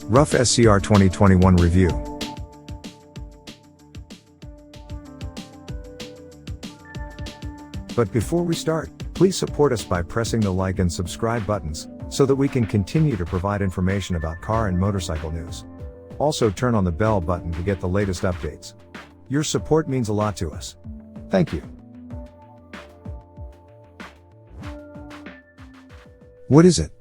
Ruf SCR 2021 review. But before we start, please support us by pressing the like and subscribe buttons, so that we can continue to provide information about car and motorcycle news. Also turn on the bell button to get the latest updates. Your support means a lot to us. Thank you. What is it?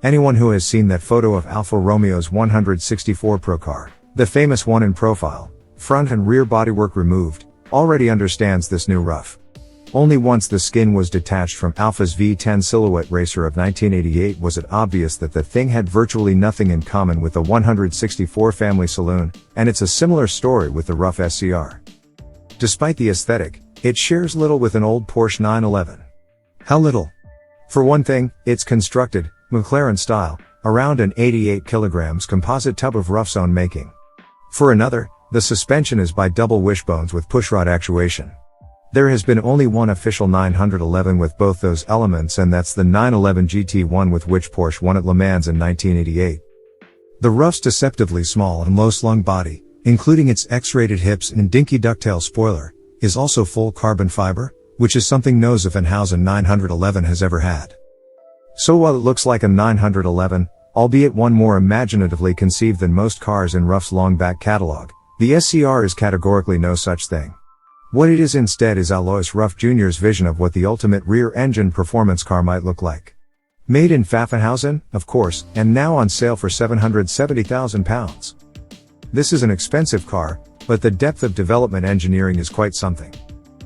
Anyone who has seen that photo of Alfa Romeo's 164 Procar, the famous one in profile, front and rear bodywork removed, already understands this new Ruf. Only once the skin was detached from Alfa's V10 silhouette racer of 1988 was it obvious that the thing had virtually nothing in common with the 164 family saloon, and it's a similar story with the Ruf SCR. Despite the aesthetic, it shares little with an old Porsche 911. How little? For one thing, it's constructed, McLaren-style, around an 88 kg composite tub of Ruf's own making. For another, the suspension is by double wishbones with pushrod actuation. There has been only one official 911 with both those elements, and that's the 911 GT1 with which Porsche won at Le Mans in 1988. The Ruf's deceptively small and low-slung body, including its X-rated hips and dinky ducktail spoiler, is also full carbon fiber, which is something no Zuffenhausen 911 has ever had. So while it looks like a 911, albeit one more imaginatively conceived than most cars in Ruf's long back catalog, the SCR is categorically no such thing. What it is instead is Alois Ruf Jr.'s vision of what the ultimate rear-engine performance car might look like. Made in Pfaffenhausen, of course, and now on sale for £770,000. This is an expensive car, but the depth of development engineering is quite something.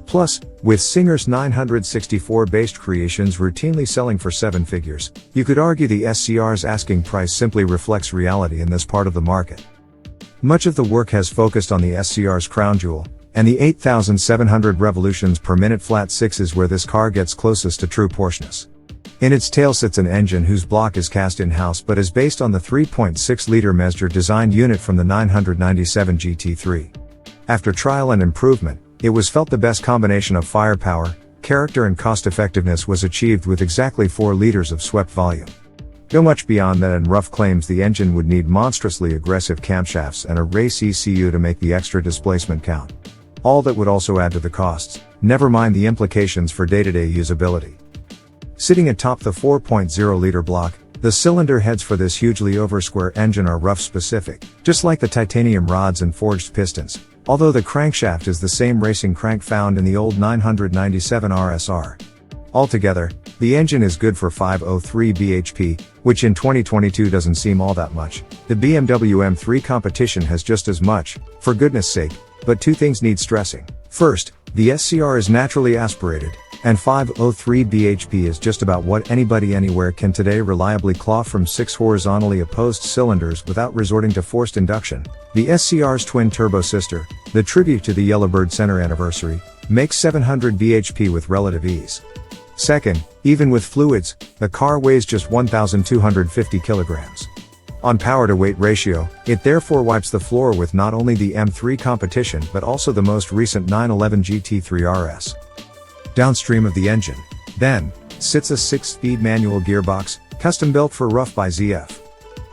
Plus, with Singer's 964-based creations routinely selling for seven figures, you could argue the SCR's asking price simply reflects reality in this part of the market. Much of the work has focused on the SCR's crown jewel, and the 8,700 revolutions per minute flat six is where this car gets closest to true Porscheness. In its tail sits an engine whose block is cast in-house but is based on the 3.6-liter Mesger designed unit from the 997 GT3. After trial and improvement, it was felt the best combination of firepower, character and cost-effectiveness was achieved with exactly 4 liters of swept volume. Go much beyond that, and Ruf claims the engine would need monstrously aggressive camshafts and a race ECU to make the extra displacement count. All that would also add to the costs, never mind the implications for day-to-day usability. Sitting atop the 4.0-liter block, the cylinder heads for this hugely over-square engine are Ruf-specific, just like the titanium rods and forged pistons, although the crankshaft is the same racing crank found in the old 997 RSR. Altogether, the engine is good for 503 bhp, which in 2022 doesn't seem all that much. The BMW M3 competition has just as much, for goodness sake, but two things need stressing. First, the SCR is naturally aspirated, and 503 bhp is just about what anybody anywhere can today reliably claw from 6 horizontally opposed cylinders without resorting to forced induction. The SCR's twin turbo sister, the tribute to the Yellowbird Center anniversary, makes 700 bhp with relative ease. Second, even with fluids, the car weighs just 1,250 kilograms. On power-to-weight ratio, it therefore wipes the floor with not only the M3 competition but also the most recent 911 GT3 RS. Downstream of the engine, then, sits a 6-speed manual gearbox, custom-built for Ruf by ZF.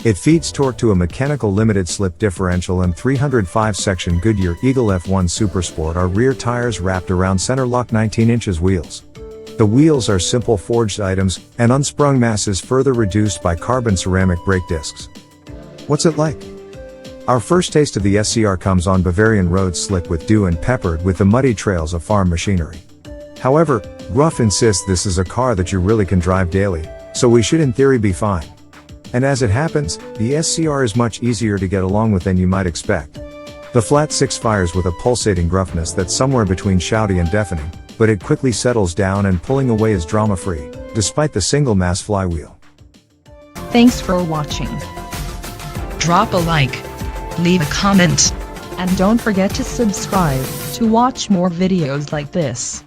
It feeds torque to a mechanical limited-slip differential, and 305-section Goodyear Eagle F1 Supersport are rear tires wrapped around center-lock 19-inch wheels. The wheels are simple forged items, and unsprung mass is further reduced by carbon ceramic brake discs. What's it like? Our first taste of the SCR comes on Bavarian roads, slick with dew and peppered with the muddy trails of farm machinery. However, Ruf insists this is a car that you really can drive daily, so we should in theory be fine. And as it happens, the SCR is much easier to get along with than you might expect. The flat six fires with a pulsating gruffness that's somewhere between shouty and deafening, but it quickly settles down, and pulling away is drama-free, despite the single-mass flywheel. Thanks for watching. Drop a like, leave a comment, and don't forget to subscribe to watch more videos like this.